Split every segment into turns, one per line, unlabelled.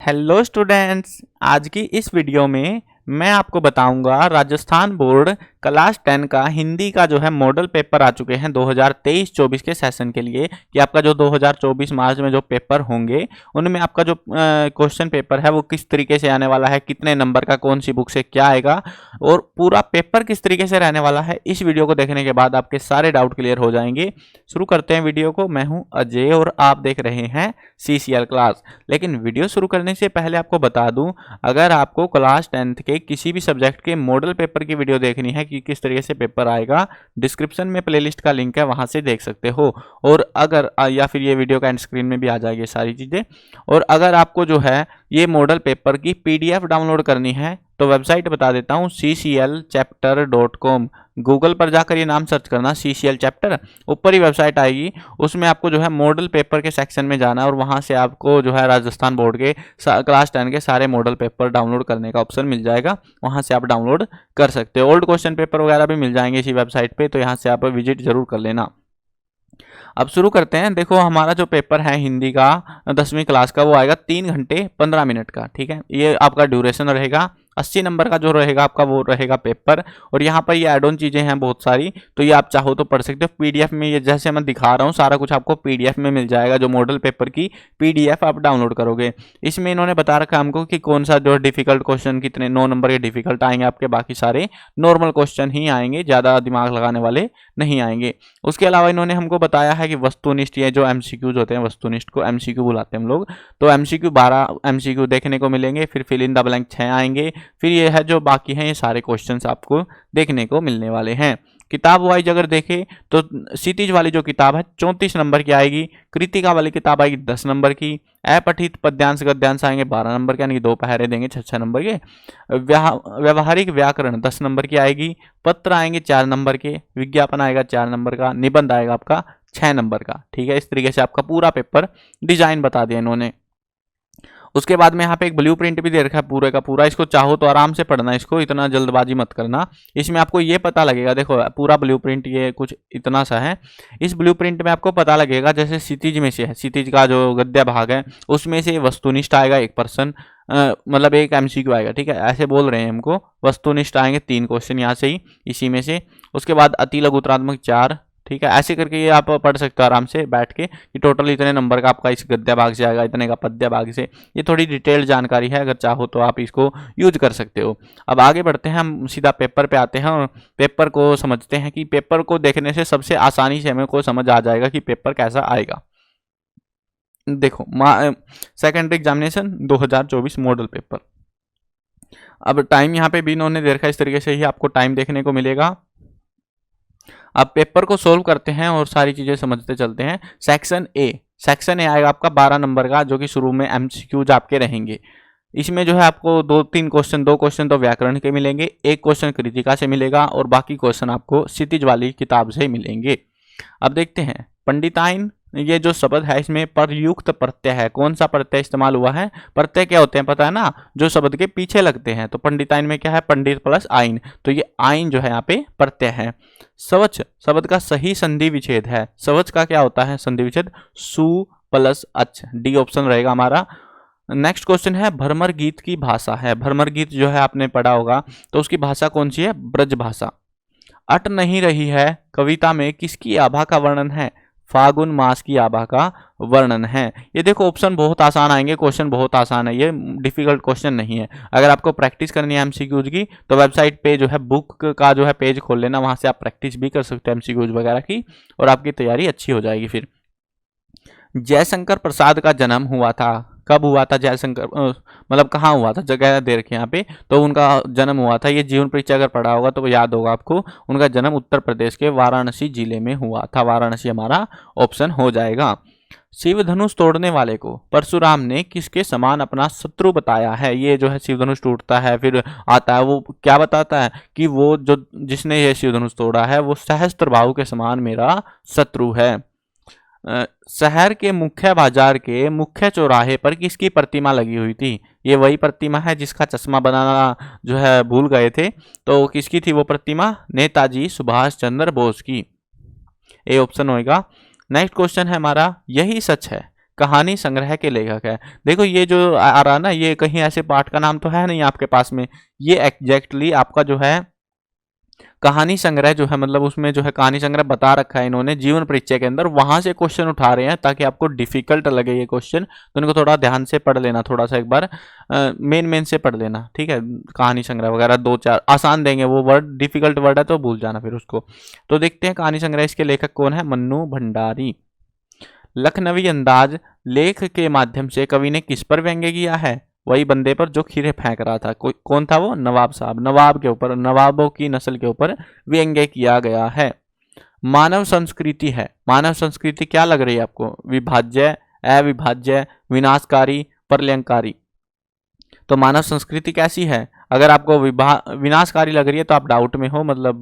Hello students, आज की इस वीडियो में मैं आपको बताऊंगा राजस्थान बोर्ड क्लास 10 का हिंदी का जो है मॉडल पेपर आ चुके हैं 2023-24 के सेशन के लिए कि आपका जो 2024 मार्च में जो पेपर होंगे उनमें आपका जो क्वेश्चन पेपर है वो किस तरीके से आने वाला है, कितने नंबर का, कौन सी बुक से क्या आएगा और पूरा पेपर किस तरीके से रहने वाला है। इस वीडियो को देखने के बाद आपके सारे डाउट क्लियर हो जाएंगे। शुरू करते हैं वीडियो को। मैं हूं अजय और आप देख रहे हैं CCL क्लास। लेकिन वीडियो शुरू करने से पहले आपको बता दूं, अगर आपको क्लास 10th के किसी भी सब्जेक्ट के मॉडल पेपर की वीडियो देखनी है कि किस तरीके से पेपर आएगा, डिस्क्रिप्शन में प्लेलिस्ट का लिंक है, वहां से देख सकते हो। और अगर या फिर ये वीडियो का एंड स्क्रीन में भी आ जाएगी सारी चीजें। और अगर आपको जो है ये मॉडल पेपर की PDF डाउनलोड करनी है तो वेबसाइट बता देता हूँ, cclchapter.com। गूगल पर जाकर ये नाम सर्च करना CCL चैप्टर, ऊपर ही वेबसाइट आएगी। उसमें आपको जो है मॉडल पेपर के सेक्शन में जाना और वहां से आपको जो है राजस्थान बोर्ड के क्लास 10 के सारे मॉडल पेपर डाउनलोड करने का ऑप्शन मिल जाएगा। वहां से आप डाउनलोड कर सकते हो। ओल्ड क्वेश्चन पेपर वगैरह भी मिल जाएंगे इसी वेबसाइट पे, तो यहाँ से आप विजिट जरूर कर लेना। अब शुरू करते हैं। देखो, हमारा जो पेपर है हिंदी का 10वीं क्लास का वो आएगा 3 घंटे 15 मिनट का। ठीक है, ये आपका ड्यूरेशन रहेगा। 80 नंबर का जो रहेगा आपका वो रहेगा पेपर। और यहाँ पर ये एड ऑन चीजें हैं बहुत सारी, तो ये आप चाहो तो पढ़ सकते हो PDF में। ये जैसे मैं दिखा रहा हूँ सारा कुछ आपको PDF में मिल जाएगा। जो मॉडल पेपर की PDF आप डाउनलोड करोगे, इसमें इन्होंने बता रखा है हमको कि कौन सा जो डिफिकल्ट क्वेश्चन, कितने 9 नंबर के डिफिकल्ट आएंगे आपके, बाकी सारे नॉर्मल क्वेश्चन ही आएंगे, ज्यादा दिमाग लगाने वाले नहीं आएंगे। उसके अलावा इन्होंने हमको बताया है कि वस्तुनिष्ठ, ये जो MCQs होते हैं, वस्तुनिष्ठ को MCQ बुलाते हैं हम लोग, तो MCQ 12 MCQ देखने को मिलेंगे। फिर फिल इन द ब्लैंक 6 आएंगे। फिर ये है जो बाकी हैं, ये सारे क्वेश्चंस आपको देखने को मिलने वाले हैं। किताब वाइज अगर देखें तो क्षितिज वाली जो किताब है 34 नंबर की आएगी। कृतिका वाली किताब आएगी 10 नंबर की। अपठित पद्यांश गद्यांश आएंगे 12 नंबर के, यानी कि 2 पहरे देंगे 6 नंबर के। व्यवहारिक व्याकरण 10 नंबर की आएगी। पत्र आएंगे 4 नंबर के। विज्ञापन आएगा 4 नंबर का। निबंध आएगा आपका 6 नंबर का। ठीक है, इस तरीके से आपका पूरा पेपर डिजाइन बता दिया इन्होंने। उसके बाद में यहाँ पे एक ब्लू प्रिंट भी दे रखा है पूरे का पूरा। इसको चाहो तो आराम से पढ़ना, इसको इतना जल्दबाजी मत करना। इसमें आपको ये पता लगेगा, देखो पूरा ब्लू प्रिंट ये कुछ इतना सा है। इस ब्लू प्रिंट में आपको पता लगेगा, जैसे क्षितिज में से है, क्षितिज का जो गद्य भाग है उसमें से वस्तुनिष्ठ आएगा 1%, मतलब एक MCQ आएगा। ठीक है, ऐसे बोल रहे हैं हमको। वस्तुनिष्ठ आएंगे 3 क्वेश्चन यहाँ से ही, इसी में से। उसके बाद अति लघुत्रात्मक 4। ठीक है, ऐसे करके ये आप पढ़ सकते हो आराम से बैठ के कि टोटल इतने नंबर का आपका इस गद्य भाग से आएगा, इतने का पद्य भाग से। ये थोड़ी डिटेल्ड जानकारी है, अगर चाहो तो आप इसको यूज कर सकते हो। अब आगे बढ़ते हैं, हम सीधा पेपर पे आते हैं और पेपर को समझते हैं कि पेपर को देखने से सबसे आसानी से हमें को समझ आ जाएगा कि पेपर कैसा आएगा। देखो, सेकेंडरी एग्जामिनेशन 2024 मॉडल पेपर। अब टाइम यहाँ पे भी इन्होंने दे रखा है, इस तरीके से ही आपको टाइम देखने को मिलेगा। अब पेपर को सोल्व करते हैं और सारी चीजें समझते चलते हैं। सेक्शन ए आएगा आपका 12 नंबर का, जो कि शुरू में MCQs आपके रहेंगे। इसमें जो है आपको 2-3 क्वेश्चन, 2 क्वेश्चन तो व्याकरण के मिलेंगे, 1 क्वेश्चन कृतिका से मिलेगा और बाकी क्वेश्चन आपको क्षितिज वाली किताब से मिलेंगे। अब देखते हैं पंडिताइन, ये जो शब्द है इसमें परयुक्त प्रत्यय है। कौन सा प्रत्यय इस्तेमाल हुआ है? प्रत्यय क्या होते हैं पता है ना, जो शब्द के पीछे लगते हैं। तो पंडिताइन में क्या है? पंडित प्लस आइन, तो ये आइन जो है यहाँ पे प्रत्यय है। शवच शब्द का सही संधि विच्छेद है। शवच का क्या होता है संधि विच्छेद? सु प्लस अच, डी ऑप्शन रहेगा हमारा। नेक्स्ट क्वेश्चन है भ्रमर गीत की भाषा है। भ्रमर गीत जो है आपने पढ़ा होगा, तो उसकी भाषा कौन सी है? ब्रज भाषा। अट नहीं रही है कविता में किसकी आभा का वर्णन है? फागुन मास की आभा का वर्णन है। ये देखो ऑप्शन बहुत आसान आएंगे, क्वेश्चन बहुत आसान है, ये डिफिकल्ट क्वेश्चन नहीं है। अगर आपको प्रैक्टिस करनी है MCQs की तो वेबसाइट पे जो है बुक का जो है पेज खोल लेना, वहां से आप प्रैक्टिस भी कर सकते हो MCQs वगैरह की, और आपकी तैयारी अच्छी हो जाएगी। फिर जयशंकर प्रसाद का जन्म हुआ था, कब हुआ था? जयशंकर मतलब कहाँ हुआ था, जगह दे रखी यहाँ पे, तो उनका जन्म हुआ था। ये जीवन परिचय अगर पढ़ा होगा तो याद होगा आपको। उनका जन्म उत्तर प्रदेश के वाराणसी जिले में हुआ था। वाराणसी हमारा ऑप्शन हो जाएगा। शिव धनुष तोड़ने वाले को परशुराम ने किसके समान अपना शत्रु बताया है? ये जो है शिव धनुष टूटता है फिर आता है, वो क्या बताता है कि वो जो जिसने ये शिव धनुष तोड़ा है वो सहस्त्रबाहु के समान मेरा शत्रु है। शहर के मुख्य बाजार के मुख्य चौराहे पर किसकी प्रतिमा लगी हुई थी? ये वही प्रतिमा है जिसका चश्मा बनाना जो है भूल गए थे, तो किसकी थी वो प्रतिमा? नेताजी सुभाष चंद्र बोस की। ए ऑप्शन होएगा। नेक्स्ट क्वेश्चन है हमारा, यही सच है कहानी संग्रह के लेखक है। देखो ये जो आ रहा ना, ये कहीं ऐसे पाठ का नाम तो है नहीं आपके पास में, ये एग्जैक्टली आपका जो है कहानी संग्रह जो है, मतलब उसमें जो है कहानी संग्रह बता रखा है इन्होंने जीवन परिचय के अंदर, वहां से क्वेश्चन उठा रहे हैं ताकि आपको डिफिकल्ट लगे ये क्वेश्चन, तो इनको थोड़ा ध्यान से पढ़ लेना, थोड़ा सा एक बार मेन से पढ़ लेना, ठीक है। कहानी संग्रह वगैरह 2-4 आसान देंगे, वो वर्ड डिफिकल्ट वर्ड है तो भूल जाना फिर उसको। तो देखते हैं कहानी संग्रह, इसके लेखक कौन है, मन्नू भंडारी। लखनवी अंदाज लेख के माध्यम से कवि ने किस पर व्यंग्य किया है, वही बंदे पर जो खीरे फेंक रहा था। कौन था वो, नवाब साहब, नवाब के ऊपर, नवाबों की नस्ल के ऊपर व्यंग्य किया गया है। मानव संस्कृति है, मानव संस्कृति क्या लग रही है आपको, विभाज्य, अविभाज्य, विनाशकारी, प्रलयंकारी। तो मानव संस्कृति कैसी है, अगर आपको विनाशकारी लग रही है तो आप डाउट में हो, मतलब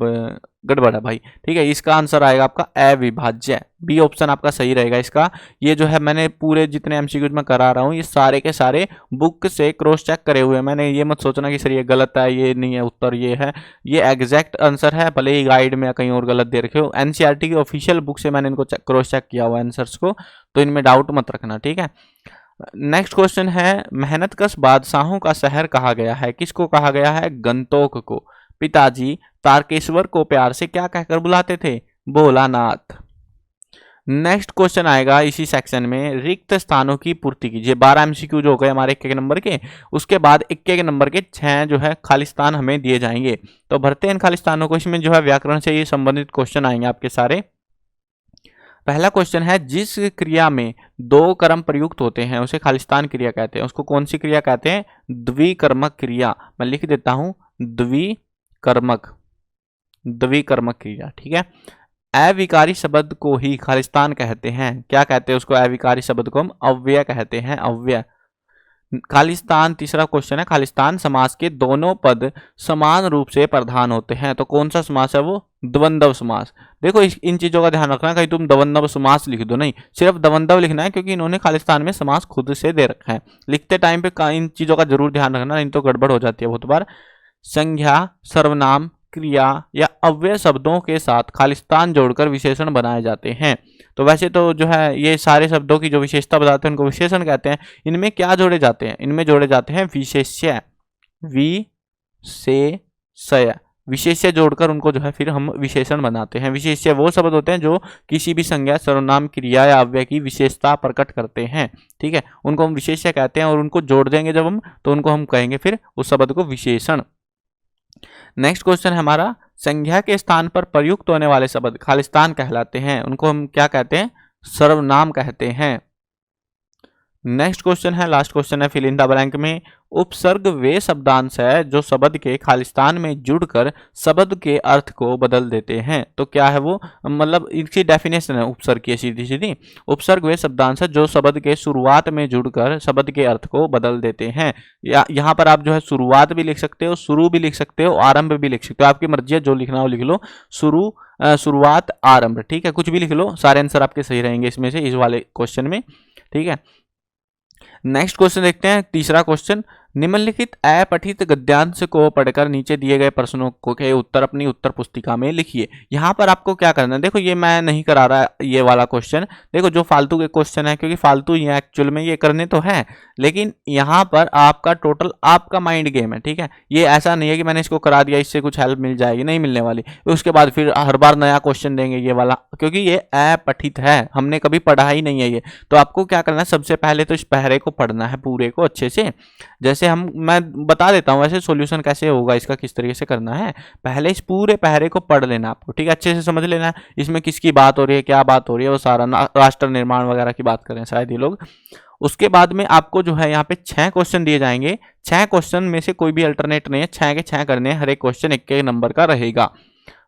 गड़बड़ है भाई, ठीक है। इसका आंसर आएगा आपका अविभाज्य, बी ऑप्शन आपका सही रहेगा इसका। ये जो है मैंने पूरे जितने एमसीक्यूज में करा रहा हूँ ये सारे के सारे बुक से क्रॉस चेक करे हुए हैं मैंने, ये मत सोचना कि सर ये गलत है, ये नहीं है उत्तर, ये है, ये एग्जैक्ट आंसर है, भले ही गाइड में कहीं और गलत दे रखे हो। एनसीईआरटी की ऑफिशियल बुक से मैंने इनको क्रॉस चेक किया हुआ आंसर्स को, तो इनमें डाउट मत रखना, ठीक है। नेक्स्ट क्वेश्चन है, मेहनतकश बादशाहों का शहर कहा गया है, किसको कहा गया है, गंतोक को। पिताजी तारकेश्वर को प्यार से क्या कहकर बुलाते थे, भोलानाथ। नेक्स्ट क्वेश्चन आएगा इसी सेक्शन में, रिक्त स्थानों की पूर्ति कीजिए। 12 एमसीक्यू जो हो गए हमारे 1-1 नंबर के, उसके बाद 1-1 नंबर के 6 जो है खालिस्तान हमें दिए जाएंगे, तो भरते हैं इन खालिस्तानों को। इसमें जो है व्याकरण से ये संबंधित क्वेश्चन आएंगे आपके सारे। पहला क्वेश्चन है, जिस क्रिया में 2 कर्म प्रयुक्त होते हैं उसे खालिस्तान क्रिया कहते हैं, उसको कौन सी क्रिया कहते हैं, द्विकर्मक क्रिया। मैं लिख देता हूं, द्विकर्मक क्रिया, ठीक है। अविकारी शब्द को ही खालिस्तान कहते हैं, क्या कहते हैं उसको, अविकारी शब्द को हम अव्यय कहते हैं, अव्यय। खालिस्तान, तीसरा क्वेश्चन है, खालिस्तान समास के दोनों पद समान रूप से प्रधान होते हैं, तो कौन सा समास है वो, द्वंद्व समास। देखो इन चीजों का ध्यान रखना, कहीं तुम द्वंद्व समास लिख दो, नहीं, सिर्फ द्वंद्व लिखना है, क्योंकि इन्होंने खालिस्तान में समास खुद से दे रखा है। लिखते टाइम पे इन चीजों का जरूर ध्यान रखना, नहीं तो गड़बड़ हो जाती है बहुत बार। संज्ञा, सर्वनाम, क्रिया या अव्यय शब्दों के साथ खालिस्तान जोड़कर विशेषण बनाए जाते हैं। तो वैसे तो जो है ये सारे शब्दों की जो विशेषता बताते हैं उनको विशेषण कहते हैं। इनमें क्या जोड़े जाते हैं, इनमें जोड़े जाते हैं विशेष्य, विशेष्य जोड़कर उनको जो है फिर हम विशेषण बनाते हैं। विशेष्य वो शब्द होते हैं जो किसी भी संज्ञा, सर्वनाम, क्रिया या अव्यय की विशेषता प्रकट करते हैं, ठीक है, उनको हम विशेष्य कहते हैं, और उनको जोड़ देंगे जब हम, तो उनको हम कहेंगे फिर उस शब्द को विशेषण। नेक्स्ट क्वेश्चन है हमारा, संज्ञा के स्थान पर प्रयुक्त होने वाले शब्द खालिस्तान कहलाते हैं, उनको हम क्या कहते हैं, सर्वनाम कहते हैं। नेक्स्ट क्वेश्चन है, लास्ट क्वेश्चन है, फिल इन द ब्लैंक में, उपसर्ग वे शब्दांश है जो शब्द के खालिस्तान में जुड़कर शब्द के अर्थ को बदल देते हैं, तो क्या है वो, मतलब इसकी डेफिनेशन है उपसर्ग की सीधी सीधी, उपसर्ग वे शब्दांश है जो शब्द के शुरुआत में जुड़कर शब्द के अर्थ को बदल देते हैं। यहाँ पर आप जो है शुरुआत भी लिख सकते हो, शुरू भी लिख सकते हो, आरंभ भी लिख सकते हो, आपकी मर्जी है, जो लिखना हो लिख लो, शुरुआत, आरंभ, ठीक है, कुछ भी लिख लो, सारे आंसर आपके सही रहेंगे इसमें से, इस वाले क्वेश्चन में, ठीक है। नेक्स्ट क्वेश्चन देखते हैं, तीसरा क्वेश्चन, निम्नलिखित अपठित गद्यांश को पढ़कर नीचे दिए गए प्रश्नों के उत्तर अपनी उत्तर पुस्तिका में लिखिए। यहाँ पर आपको क्या करना है, देखो ये मैं नहीं करा रहा ये वाला क्वेश्चन, देखो जो फालतू के क्वेश्चन है, क्योंकि फालतू ही है एक्चुअल में, ये करने तो है, लेकिन यहाँ पर आपका टोटल आपका माइंड गेम है, ठीक है। ये ऐसा नहीं है कि मैंने इसको करा दिया इससे कुछ हेल्प मिल जाएगी, नहीं मिलने वाली, उसके बाद फिर हर बार नया क्वेश्चन देंगे ये वाला, क्योंकि ये अपठित है, हमने कभी पढ़ा ही नहीं है ये। तो आपको क्या करना है, सबसे पहले तो इस पहरे को पढ़ना है पूरे को अच्छे से, जैसे मैं बता देता हूं वैसे सॉल्यूशन कैसे होगा इसका, किस तरीके से करना है। पहले इस पूरे पहरे को पढ़ लेना आपको, ठीक है, अच्छे से समझ लेना है इसमें किसकी बात हो रही है, क्या बात हो रही है, वो सारा राष्ट्र निर्माण वगैरह की बात कर रहे हैं शायद ये लोग। उसके बाद में आपको जो है यहाँ पे 6 क्वेश्चन दिए जाएंगे, 6 क्वेश्चन में से कोई भी अल्टरनेट नहीं है, 6 के 6 करने हैं, हर एक क्वेश्चन 1 नंबर का रहेगा।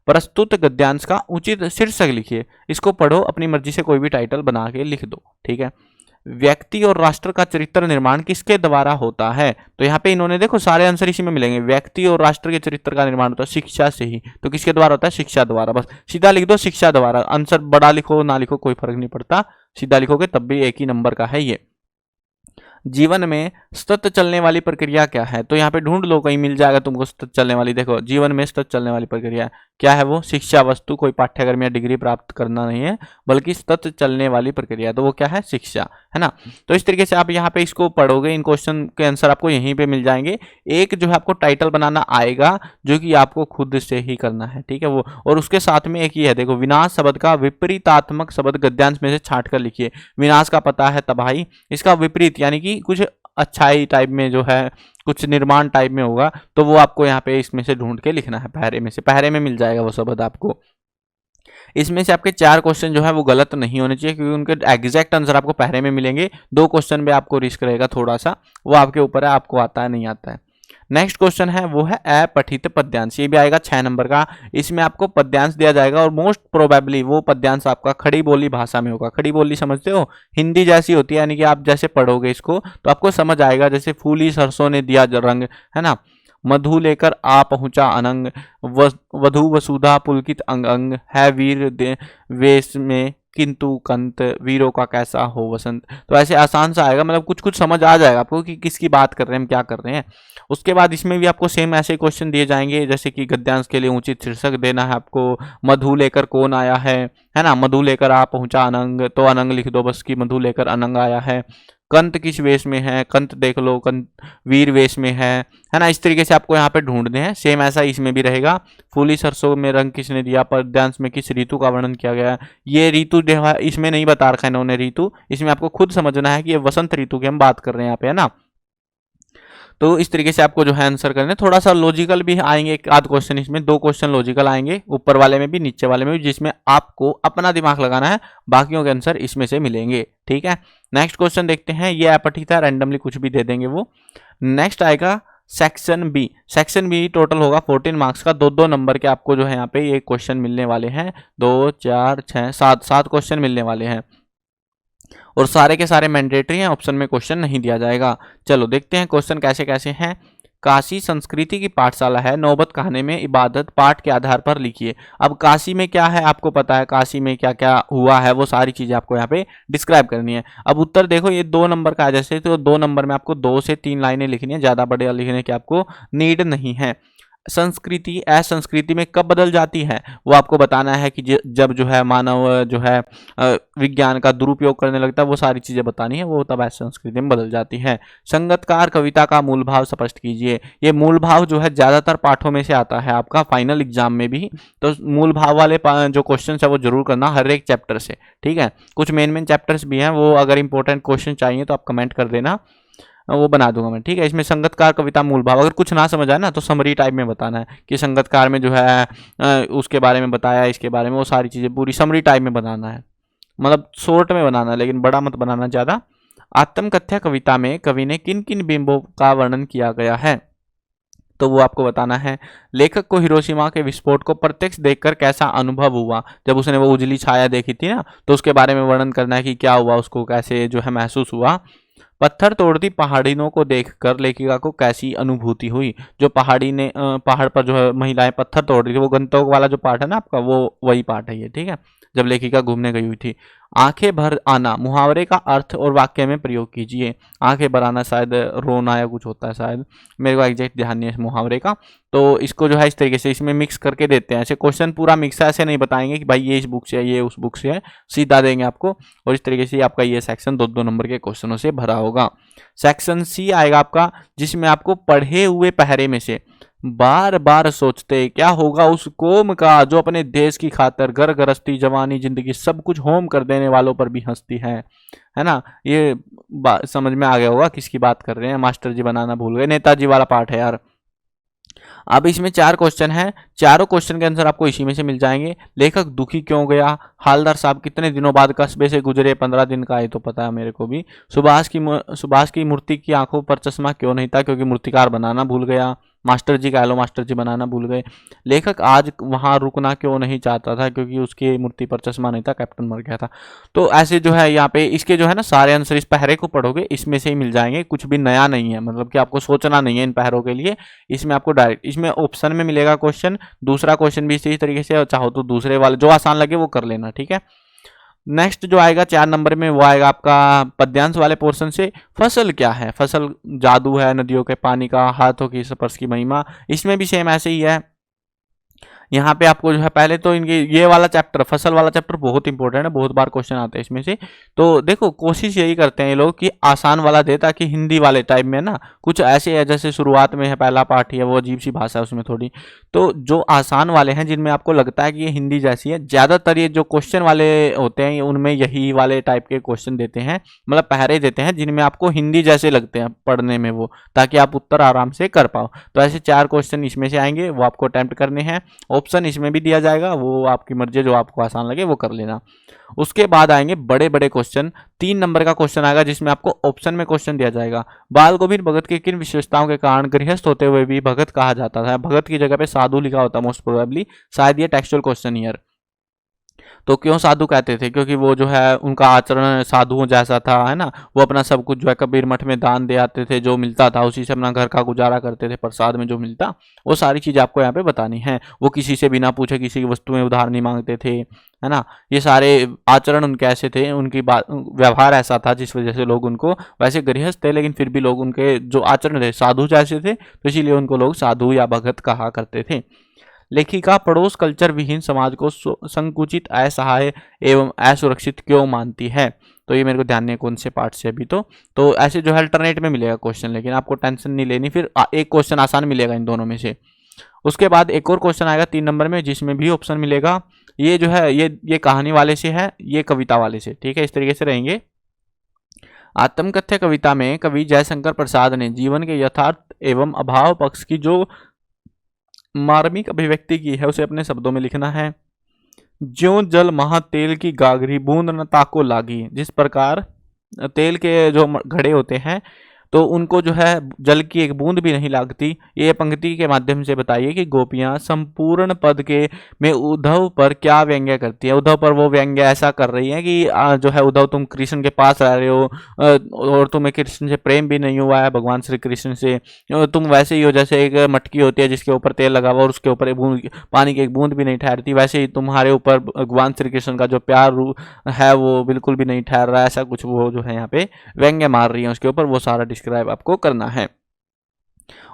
प्रस्तुत गद्यांश का उचित शीर्षक लिखिए, इसको पढ़ो, अपनी मर्जी से कोई भी टाइटल बना के लिख दो, ठीक है। व्यक्ति और राष्ट्र का चरित्र निर्माण किसके द्वारा होता है, तो यहाँ पे इन्होंने देखो सारे आंसर इसी में मिलेंगे, व्यक्ति और राष्ट्र के चरित्र का निर्माण होता है शिक्षा से ही, तो किसके द्वारा होता है, शिक्षा द्वारा, बस सीधा लिख दो शिक्षा द्वारा, आंसर बड़ा लिखो ना लिखो कोई फर्क नहीं पड़ता, सीधा लिखोगे तब भी 1 ही नंबर का है ये। जीवन में सतत चलने वाली प्रक्रिया क्या है? तो यहाँ पे ढूंढ लो, कहीं मिल जाएगा तुमको सतत चलने वाली। देखो, जीवन में सतत चलने वाली प्रक्रिया क्या है? वो शिक्षा वस्तु, कोई पाठ्यक्रम या डिग्री प्राप्त करना नहीं है, बल्कि सतत चलने वाली प्रक्रिया, तो वो क्या है? शिक्षा, है ना। तो इस तरीके से आप यहाँ पे इसको पढ़ोगे, इन क्वेश्चन के आंसर आपको यहीं पे मिल जाएंगे। एक जो है आपको टाइटल बनाना आएगा, जो कि आपको खुद से ही करना है, ठीक है वो। और उसके साथ में एक ही है, देखो, विनाश शब्द का विपरीतात्मक शब्द गद्यांश में से छांट कर लिखिए। विनाश का पता है तबाही, इसका विपरीत यानी कि कुछ अच्छाई टाइप में जो है, कुछ निर्माण टाइप में होगा, तो वो आपको यहाँ पे इसमें से ढूंढ के लिखना है। पहरे में से, पहरे में मिल जाएगा वो शब्द आपको। इसमें से आपके 4 क्वेश्चन जो है वो गलत नहीं होने चाहिए, क्योंकि उनके एग्जैक्ट आंसर आपको पहरे में मिलेंगे। 2 क्वेश्चन में आपको रिस्क रहेगा थोड़ा सा, वो आपके ऊपर है, आपको आता है नहीं आता है। नेक्स्ट क्वेश्चन है वो है अपठित पद्यांश, ये भी आएगा 6 नंबर का। इसमें आपको पद्यांश दिया जाएगा और मोस्ट प्रोबेबली वो पद्यांश आपका खड़ी बोली भाषा में होगा। खड़ी बोली समझते हो? हिंदी जैसी होती है, यानी कि आप जैसे पढ़ोगे इसको तो आपको समझ आएगा। जैसे फूली सरसों ने दिया रंग, है ना, मधु लेकर आ पहुंचा अनंग, वधु वसुधा पुलकित अंग अंग, है वीर वेश में किंतु कंत, वीरों का कैसा हो वसंत। तो ऐसे आसान सा आएगा, मतलब कुछ कुछ समझ आ जाएगा आपको कि किसकी बात कर रहे हैं, हम क्या कर रहे हैं। उसके बाद इसमें भी आपको सेम ऐसे क्वेश्चन दिए जाएंगे, जैसे कि गद्यांश के लिए उचित शीर्षक देना है आपको। मधु लेकर कौन आया है ना, मधु लेकर आ पहुंचा अनंग, तो अनंग लिख दो बस, कि मधु लेकर अनंग आया है। कंत किस वेश में है, कंत देख लो, कंत वीर वेश में है ना। इस तरीके से आपको यहाँ पे ढूंढने हैं। सेम ऐसा इसमें भी रहेगा। फूली सरसों में रंग किसने दिया, पद्यांश में किस ऋतु का वर्णन किया गया है। ये ऋतु जो है इसमें नहीं बता रखा है इन्होंने ऋतु, इसमें आपको खुद समझना है कि ये वसंत ऋतु की हम बात कर रहे हैं यहाँ पे, है ना। तो इस तरीके से आपको जो है आंसर करने, थोड़ा सा लॉजिकल भी आएंगे, एक आध क्वेश्चन इसमें, 2 क्वेश्चन लॉजिकल आएंगे, ऊपर वाले में भी नीचे वाले में भी, जिसमें आपको अपना दिमाग लगाना है। बाकियों के आंसर इसमें से मिलेंगे, ठीक है। नेक्स्ट क्वेश्चन देखते हैं, ये अपठित है, रैंडमली कुछ भी दे देंगे वो। नेक्स्ट आएगा section B. Section B total होगा 14 मार्क्स का, 2-2 नंबर के आपको जो है यहाँ पे ये क्वेश्चन मिलने वाले हैं। 2, 4, 6, 7 क्वेश्चन मिलने वाले हैं, और सारे के सारे मैंडेटरी हैं, ऑप्शन में क्वेश्चन नहीं दिया जाएगा। चलो देखते हैं क्वेश्चन कैसे कैसे हैं। काशी संस्कृति की पाठशाला है, नौबत खाने में इबादत पाठ के आधार पर लिखिए। अब काशी में क्या है आपको पता है, काशी में क्या क्या हुआ है, वो सारी चीजें आपको यहाँ पे डिस्क्राइब करनी है। अब उत्तर देखो, ये 2 नंबर का है, जैसे तो 2 नंबर में आपको 2 से 3 लाइनें लिखनी है, ज्यादा बड़े लिखने की आपको नीड नहीं है। संस्कृति असंस्कृति में कब बदल जाती है, वो आपको बताना है कि जब जो है मानव जो है विज्ञान का दुरुपयोग करने लगता है, वो सारी चीजें बतानी है, वो तब असंस्कृति में बदल जाती है। संगतकार कविता का मूल भाव स्पष्ट कीजिए। ये मूल भाव जो है ज्यादातर पाठों में से आता है आपका फाइनल एग्जाम में भी, तो मूल भाव वाले जो क्वेश्चन है वो जरूर करना हर एक चैप्टर से, ठीक है। कुछ मेन चैप्टर्स भी हैं, वो अगर इंपॉर्टेंट क्वेश्चन चाहिए तो आप कमेंट कर देना, वो बना दूंगा मैं, ठीक है। इसमें संगतकार कविता मूल भाव, अगर कुछ ना समझ आए ना तो समरी टाइप में बताना है कि संगतकार में जो है उसके बारे में बताया, इसके बारे में, वो सारी चीज़ें पूरी समरी टाइप में बनाना है, मतलब शॉर्ट में बनाना है, लेकिन बड़ा मत बनाना ज़्यादा। आत्मकथ्या कविता में कवि ने किन किन बिंबों का वर्णन किया गया है, तो वो आपको बताना है। लेखक को हिरोशिमा के विस्फोट को प्रत्यक्ष देखकर कैसा अनुभव हुआ, जब उसने वो उजली छाया देखी थी ना, तो उसके बारे में वर्णन करना है कि क्या हुआ उसको, कैसे जो है महसूस हुआ। पत्थर तोड़ती पहाड़ियों को देखकर लेखिका को कैसी अनुभूति हुई, जो पहाड़ पर जो है महिलाएं पत्थर तोड़ रही थी, वो गंतोक वाला जो पार्ट है ना आपका, वो वही पार्ट है ये, ठीक है, जब लेखिका घूमने गई हुई थी। आंखें भर आना मुहावरे का अर्थ और वाक्य में प्रयोग कीजिए। आंखें भर आना शायद रोना या कुछ होता है, शायद मेरे को एग्जैक्ट ध्यान नहीं है इस मुहावरे का, तो इसको जो है इस तरीके से इसमें मिक्स करके देते हैं। ऐसे क्वेश्चन पूरा मिक्स है, ऐसे नहीं बताएंगे कि भाई ये इस बुक से है, ये उस बुक से है, सीधा देंगे आपको। और इस तरीके से आपका ये सेक्शन 2-2 नंबर के क्वेश्चनों से भरा होगा। सेक्शन सी आएगा आपका, जिसमें आपको पढ़े हुए पहरे में से बार बार सोचते क्या होगा उस कौम का, जो अपने देश की खातिर घर गृहस्थी जवानी जिंदगी सब कुछ होम कर देने वालों पर भी हंसती है ना। ये समझ में आ गया होगा किसकी बात कर रहे हैं। मास्टर जी बनाना भूल गए, नेताजी वाला पार्ट है यार। अब इसमें 4 क्वेश्चन हैं, चारों क्वेश्चन के आंसर आपको इसी में से मिल जाएंगे। लेखक दुखी क्यों गया, हालदार साहब कितने दिनों बाद कस्बे से गुजरे, 15 दिन का, ये तो पता है मेरे को भी। सुभाष की मूर्ति की आंखों पर चश्मा क्यों नहीं था, क्योंकि मूर्तिकार बनाना भूल गया। मास्टर जी कह लो, मास्टर जी बनाना भूल गए। लेखक आज वहां रुकना क्यों नहीं चाहता था, क्योंकि उसकी मूर्ति पर चश्मा नहीं था, कैप्टन मर गया था। तो ऐसे जो है यहाँ पे इसके जो है ना सारे आंसर इस पहरे को पढ़ोगे इसमें से ही मिल जाएंगे, कुछ भी नया नहीं है, मतलब कि आपको सोचना नहीं है इन पहरों के लिए। इसमें आपको डायरेक्ट इसमें ऑप्शन में मिलेगा क्वेश्चन, दूसरा क्वेश्चन भी इसी तरीके से, चाहो तो दूसरे वाले जो आसान लगे वो कर लेना, ठीक है। नेक्स्ट जो आएगा 4 नंबर में वो आएगा आपका पद्यांश वाले पोर्शन से, फसल क्या है, फसल जादू है, नदियों के पानी का, हाथों की स्पर्श की महिमा। इसमें भी सेम ऐसे ही है। यहाँ पे आपको जो है पहले तो इनके ये वाला चैप्टर, फसल वाला चैप्टर बहुत इंपॉर्टेंट है, बहुत बार क्वेश्चन आते हैं इसमें से। तो देखो कोशिश यही करते हैं ये लोग कि आसान वाला दे, ताकि हिंदी वाले टाइप में ना कुछ ऐसे है, जैसे शुरुआत में है पहला पार्ट है वो अजीब सी भाषा है उसमें थोड़ी, तो जो आसान वाले हैं जिनमें आपको लगता है कि ये हिंदी जैसी है, ज़्यादातर ये जो क्वेश्चन वाले होते हैं उनमें यही वाले टाइप के क्वेश्चन देते हैं, मतलब पहरे देते हैं जिनमें आपको हिंदी जैसे लगते हैं पढ़ने में वो, ताकि आप उत्तर आराम से कर पाओ। तो ऐसे 4 क्वेश्चन इसमें से आएंगे, वो आपको अटेम्प्ट करने हैं। ऑप्शन इसमें भी दिया जाएगा, वो आपकी मर्जी, जो आपको आसान लगे वो कर लेना। उसके बाद आएंगे बड़े बड़े क्वेश्चन। 3 नंबर का क्वेश्चन आएगा जिसमें आपको ऑप्शन में क्वेश्चन दिया जाएगा, बाल गोविंद भगत के किन विशेषताओं के कारण गृहस्थ होते हुए भी भगत कहा जाता था। भगत की जगह पे साधु लिखा होता मोस्ट प्रोबेबली, शायद ये टेक्सचुअल क्वेश्चन ईयर। तो क्यों साधु कहते थे, क्योंकि वो जो है उनका आचरण साधुओं जैसा था, है ना, वो अपना सब कुछ जो है कबीर मठ में दान दे आते थे, जो मिलता था उसी से अपना घर का गुजारा करते थे, प्रसाद में जो मिलता, वो सारी चीज़ आपको यहाँ पे बतानी है। वो किसी से बिना पूछे किसी की वस्तु में उधार नहीं मांगते थे, है ना, ये सारे आचरण उनके ऐसे थे, उनकी बात व्यवहार ऐसा था जिस वजह से लोग उनको, वैसे गृहस्थ थे लेकिन फिर भी लोग उनके जो आचरण थे साधु जैसे थे, तो इसीलिए उनको लोग साधु या भगत कहा करते थे। लेखिका पड़ोस कल्चर विहीन समाज को संकुचित, असहाय एवं असुरक्षित क्यों मानती है। तो ये मेरे को ध्यान नहीं है कौन से पार्ट से अभी तो ऐसे जो है अल्टरनेट में मिलेगा क्वेश्चन, लेकिन आपको टेंशन नहीं लेनी, फिर एक क्वेश्चन आसान मिलेगा इन दोनों में से। उसके बाद एक और क्वेश्चन आएगा 3 नंबर में जिसमें भी ऑप्शन मिलेगा। ये जो है ये कहानी वाले से है, ये कविता वाले से, ठीक है, इस तरीके से रहेंगे। आत्मकथ्य कविता में कवि जयशंकर प्रसाद ने जीवन के यथार्थ एवं अभाव पक्ष की जो मार्मिक अभिव्यक्ति की है उसे अपने शब्दों में लिखना है। ज्यों जल महा तेल की गागरी बूंद न ताको लागी, जिस प्रकार तेल के जो घड़े होते हैं तो उनको जो है जल की एक बूंद भी नहीं लागती। ये पंक्ति के माध्यम से बताइए कि गोपियां संपूर्ण पद के में उद्धव पर क्या व्यंग्य करती है। उद्धव पर वो व्यंग्य ऐसा कर रही है कि जो है उद्धव तुम कृष्ण के पास रह रहे हो और तुम्हें कृष्ण से प्रेम भी नहीं हुआ है, भगवान श्री कृष्ण से तुम वैसे ही हो जैसे एक मटकी होती है जिसके ऊपर तेल लगा हुआ और उसके ऊपर पानी की एक बूंद भी नहीं ठहरती, वैसे ही तुम्हारे ऊपर भगवान श्री कृष्ण का जो प्यार है वो बिल्कुल भी नहीं ठहर रहा है। ऐसा कुछ वो जो है यहाँ पे व्यंग्य मार रही है उसके ऊपर, वो सारा डिस्क्राइब आपको करना है।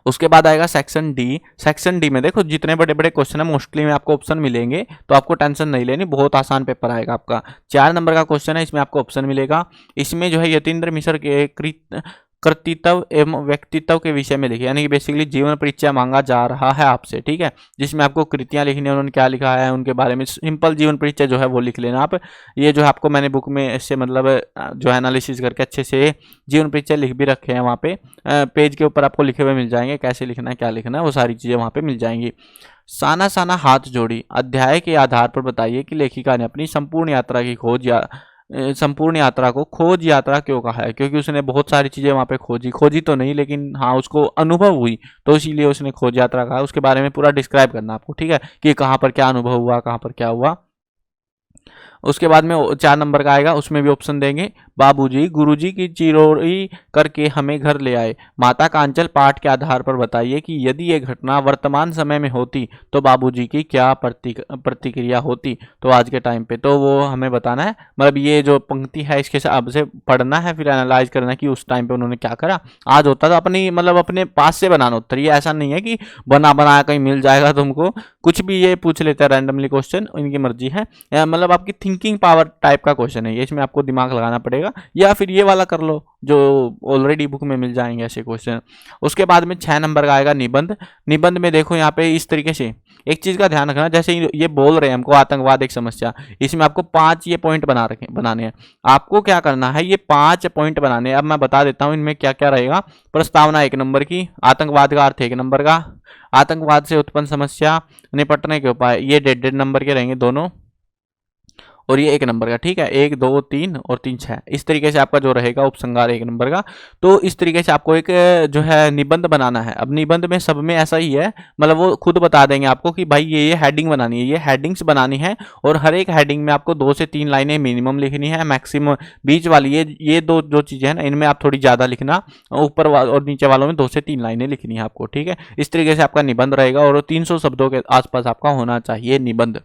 उसके बाद आएगा सेक्शन डी। सेक्शन डी में देखो जितने बड़े बड़े क्वेश्चन है मोस्टली में आपको ऑप्शन मिलेंगे, तो आपको टेंशन नहीं लेनी, बहुत आसान पेपर आएगा आपका। 4 नंबर का क्वेश्चन है, इसमें आपको ऑप्शन मिलेगा। इसमें जो है यतीन्द्र मिश्र के कर्तृत्व एवं व्यक्तित्व के विषय में लिखे, यानी कि बेसिकली जीवन परिचय मांगा जा रहा है आपसे, ठीक है, जिसमें आपको कृतियां लिखनी है, उन्होंने क्या लिखा है उनके बारे में, सिंपल जीवन परिचय जो है वो लिख लेना आप। ये जो है आपको मैंने बुक में इससे मतलब जो है एनालिसिस करके अच्छे से जीवन परिचय लिख भी रखे हैं, वहाँ पे पेज के ऊपर आपको लिखे हुए मिल जाएंगे, कैसे लिखना है क्या लिखना है वो सारी चीज़ें वहाँ पे मिल जाएंगी। साना साना हाथ जोड़ी अध्याय के आधार पर बताइए कि लेखिका ने अपनी संपूर्ण यात्रा की खोज या संपूर्ण यात्रा को खोज यात्रा क्यों कहा है, क्योंकि उसने बहुत सारी चीज़ें वहाँ पे खोजी तो नहीं, लेकिन हाँ उसको अनुभव हुई तो इसीलिए उसने खोज यात्रा कहा। उसके बारे में पूरा डिस्क्राइब करना आपको, ठीक है, कि कहाँ पर क्या अनुभव हुआ, कहाँ पर क्या हुआ। उसके बाद में 4 नंबर का आएगा, उसमें भी ऑप्शन देंगे। बाबूजी गुरुजी की चिरोड़ी करके हमें घर ले आए, माता कांचल पाठ के आधार पर बताइए कि यदि ये घटना वर्तमान समय में होती तो बाबूजी की क्या प्रतिक्रिया होती। तो आज के टाइम पे तो वो हमें बताना है, मतलब ये जो पंक्ति है इसके हिसाब से पढ़ना है, फिर एनालाइज करना है कि उस टाइम पे उन्होंने क्या करा। आज होता तो अपनी मतलब अपने पास से बनाना उत्तर, ये ऐसा नहीं है कि बना कहीं मिल जाएगा तुमको, कुछ भी ये पूछ लेते हैं रैंडमली क्वेश्चन, इनकी मर्जी है, मतलब आपकी थिंकिंग पावर टाइप का क्वेश्चन है ये, इसमें आपको दिमाग लगाना पड़ेगा, या फिर ये वाला कर लो जो ऑलरेडी बुक में मिल जाएंगे ऐसे क्वेश्चन। उसके बाद में 6 नंबर का आएगा निबंध। निबंध में देखो यहाँ पे इस तरीके से एक चीज का ध्यान रखना, जैसे ये बोल रहे हैं हमको आतंकवाद एक समस्या, इसमें आपको 5 ये पॉइंट बनाने हैं। आपको क्या करना है, ये 5 पॉइंट बनाने हैं। अब मैं बता देता हूँ इनमें क्या क्या रहेगा। प्रस्तावना 1 नंबर की, आतंकवाद का अर्थ 1 नंबर का, आतंकवाद से उत्पन्न समस्या, निपटने के उपाय, ये 1.5 नंबर के रहेंगे दोनों, और ये 1 नंबर का, ठीक है, 1 2 3 और 3 6, इस तरीके से आपका जो रहेगा उपसंहार 1 नंबर का। तो इस तरीके से आपको एक जो है निबंध बनाना है। अब निबंध में सब में ऐसा ही है, मतलब वो खुद बता देंगे आपको कि भाई ये हेडिंग बनानी है, ये हेडिंग्स बनानी है, और हर एक हेडिंग में आपको 2 से 3 लाइनें मिनिमम लिखनी है, मैक्सिमम बीच वाली ये दो जो चीज़ें हैं ना इनमें आप थोड़ी ज़्यादा लिखना, ऊपर और नीचे वालों में 2 से 3 लाइनें लिखनी है आपको, ठीक है। इस तरीके से आपका निबंध रहेगा और 300 शब्दों के आसपास आपका होना चाहिए निबंध।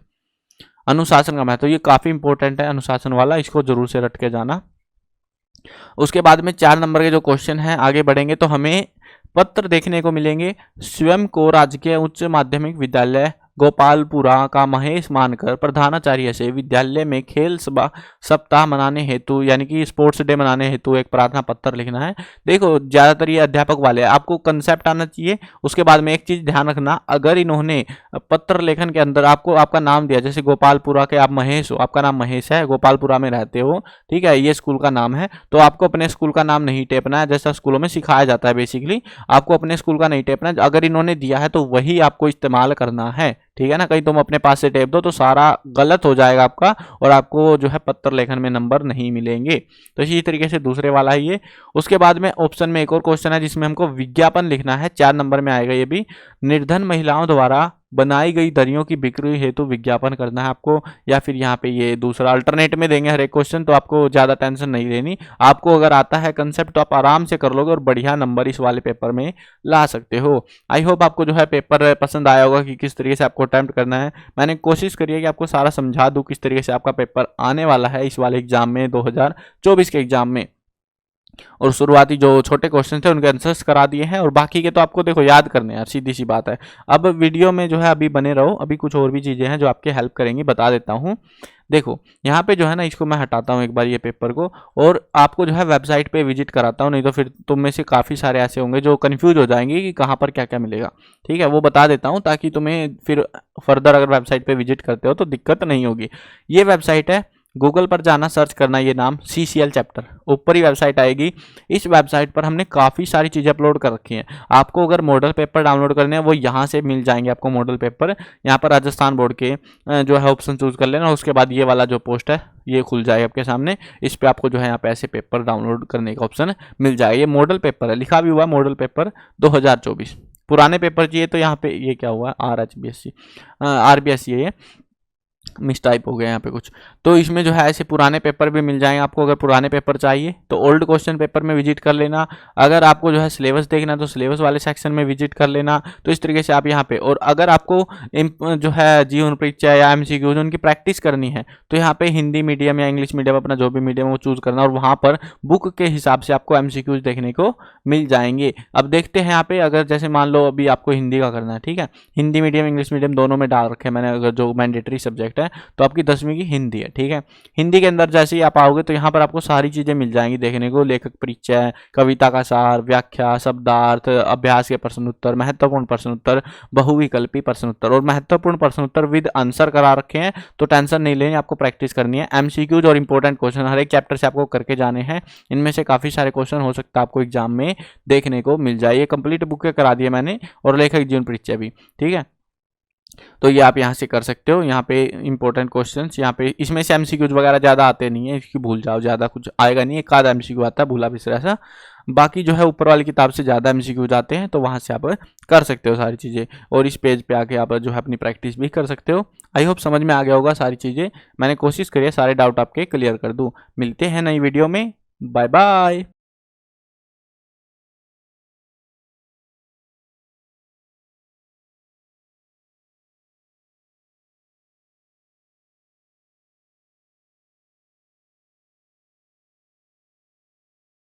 अनुशासन का महत्व, ये काफी इंपॉर्टेंट है अनुशासन वाला, इसको जरूर से रट के जाना। उसके बाद में 4 नंबर के जो क्वेश्चन हैं आगे बढ़ेंगे तो हमें पत्र देखने को मिलेंगे। स्वयं को राजकीय उच्च माध्यमिक विद्यालय गोपालपुरा का महेश मानकर प्रधानाचार्य से विद्यालय में खेल सप्ताह मनाने हेतु यानी कि स्पोर्ट्स डे मनाने हेतु एक प्रार्थना पत्र लिखना है। देखो ज्यादातर ये अध्यापक वाले, आपको कंसेप्ट आना चाहिए। उसके बाद में एक चीज ध्यान रखना, अगर इन्होंने पत्र लेखन के अंदर आपको आपका नाम दिया, जैसे गोपालपुरा के आप महेश हो, आपका नाम महेश है, गोपालपुरा में रहते हो, ठीक है, ये स्कूल का नाम है, तो आपको अपने स्कूल का नाम नहीं टेपना है, जैसा स्कूलों में सिखाया जाता है बेसिकली, आपको अपने स्कूल का नहीं टेपना है। अगर इन्होंने दिया है तो वही आपको इस्तेमाल करना है, ठीक है ना। कहीं तुम अपने पास से टेप दो तो सारा गलत हो जाएगा आपका, और आपको जो है पत्र लेखन में नंबर नहीं मिलेंगे। तो इसी तरीके से दूसरे वाला है ये। उसके बाद में ऑप्शन में एक और क्वेश्चन है जिसमें हमको विज्ञापन लिखना है, 4 नंबर में आएगा ये भी। निर्धन महिलाओं द्वारा बनाई गई दरियों की बिक्री हेतु विज्ञापन करना है आपको, या फिर यहाँ पे ये दूसरा अल्टरनेट में देंगे हर एक क्वेश्चन, तो आपको ज्यादा टेंशन नहीं लेनी। आपको अगर आता है कंसेप्ट तो आप आराम से कर लोगे और बढ़िया नंबर इस वाले पेपर में ला सकते हो। आई होप आपको जो है पेपर पसंद आया होगा कि किस तरीके से आपको अटेम्प्ट करना है। मैंने कोशिश करी है कि आपको सारा समझा दूं किस तरीके से आपका पेपर आने वाला है इस वाले एग्जाम में, 2024 के एग्जाम में। और शुरुआती जो छोटे क्वेश्चन थे उनके आंसर्स करा दिए हैं, और बाकी के तो आपको देखो याद करने यार, सीधी सी बात है। अब वीडियो में जो है अभी बने रहो, अभी कुछ और भी चीजें हैं जो आपके हेल्प करेंगी, बता देता हूँ। देखो यहाँ पे जो है ना, इसको मैं हटाता हूँ एक बार ये पेपर को, और आपको जो है वेबसाइट पे विजिट कराता हूँ, नहीं तो फिर तुम में से काफ़ी सारे ऐसे होंगे जो कंफ्यूज हो जाएंगे कि कहाँ पर क्या क्या मिलेगा। ठीक है, वो बता देता हूँ ताकि तुम्हें फिर फर्दर अगर वेबसाइट पे विजिट करते हो तो दिक्कत नहीं होगी। ये वेबसाइट है, गूगल पर जाना, सर्च करना ये नाम CCL चैप्टर, ऊपर ही वेबसाइट आएगी। इस वेबसाइट पर हमने काफ़ी सारी चीज़ें अपलोड कर रखी हैं। आपको अगर मॉडल पेपर डाउनलोड करने हैं वो यहाँ से मिल जाएंगे आपको मॉडल पेपर। यहाँ पर राजस्थान बोर्ड के जो है ऑप्शन चूज कर लेना, उसके बाद ये वाला जो पोस्ट है ये खुल जाएगा आपके सामने। इस पर आपको जो है यहाँ पे ऐसे पेपर डाउनलोड करने का ऑप्शन मिल जाएगा। ये मॉडल पेपर है, लिखा भी हुआ मॉडल पेपर 2024। पुराने पेपर चाहिए तो यहाँ पे ये क्या हुआ, RBSC है, ये मिस टाइप हो गया यहाँ पे कुछ। तो इसमें जो है ऐसे पुराने पेपर भी मिल जाएंगे आपको। अगर पुराने पेपर चाहिए तो ओल्ड क्वेश्चन पेपर में विजिट कर लेना। अगर आपको जो है सिलेबस देखना तो सिलेबस वाले सेक्शन में विजिट कर लेना। तो इस तरीके से आप यहाँ पे, और अगर आपको जो है जीवन परीक्षा या MCQ उनकी प्रैक्टिस करनी है तो यहाँ पे हिंदी मीडियम या इंग्लिश मीडियम, अपना जो भी मीडियम वो चूज करना, और वहाँ पर बुक के हिसाब से आपको MCQ देखने को मिल जाएंगे। अब देखते हैं यहाँ पे, अगर जैसे मान लो अभी आपको हिंदी का करना है, ठीक है, हिंदी मीडियम इंग्लिश मीडियम दोनों में डाल रखे हैं मैंने, अगर जो मैंडेटरी सब्जेक्ट है तो आपकी 10वीं की हिंदी है, ठीक है। हिंदी के अंदर जैसे ही आप आओगे तो यहाँ पर आपको सारी चीजें मिल जाएंगी देखने को, लेखक परिचय, कविता का सार, व्याख्या, शब्दार्थ, अभ्यास के प्रश्न उत्तर, महत्वपूर्ण प्रश्न उत्तर, बहुविकल्पी प्रश्न उत्तर, और महत्वपूर्ण प्रश्न उत्तर विद आंसर करा रखे हैं। तो टेंशन नहीं लेनी, आपको प्रैक्टिस करनी है। MCQs और इंपॉर्टेंट क्वेश्चन हर एक चैप्टर से आपको करके जाने हैं। इनमें से काफी सारे क्वेश्चन हो सकता है आपको एग्जाम में देखने को मिल जाए। ये कंप्लीट बुक के करा दिए मैंने, और लेखक जीवन परिचय भी, ठीक है। तो ये आप यहाँ से कर सकते हो। यहाँ पे इंपॉर्टेंट क्वेश्चंस, यहाँ पे इसमें से MCQs वगैरह ज़्यादा आते नहीं है, इसकी भूल जाओ, ज़्यादा कुछ आएगा नहीं, एक आधा MCQ आता है भूला बिसरा सा। बाकी जो है ऊपर वाली किताब से ज़्यादा MCQs आते हैं, तो वहाँ से आप कर सकते हो सारी चीज़ें, और इस पेज पे आके आप जो है अपनी प्रैक्टिस भी कर सकते हो। आई होप समझ में आ गया होगा सारी चीज़ें। मैंने कोशिश करी है सारे डाउट आपके क्लियर कर दूँ। मिलते हैं नई वीडियो में, बाय बाय।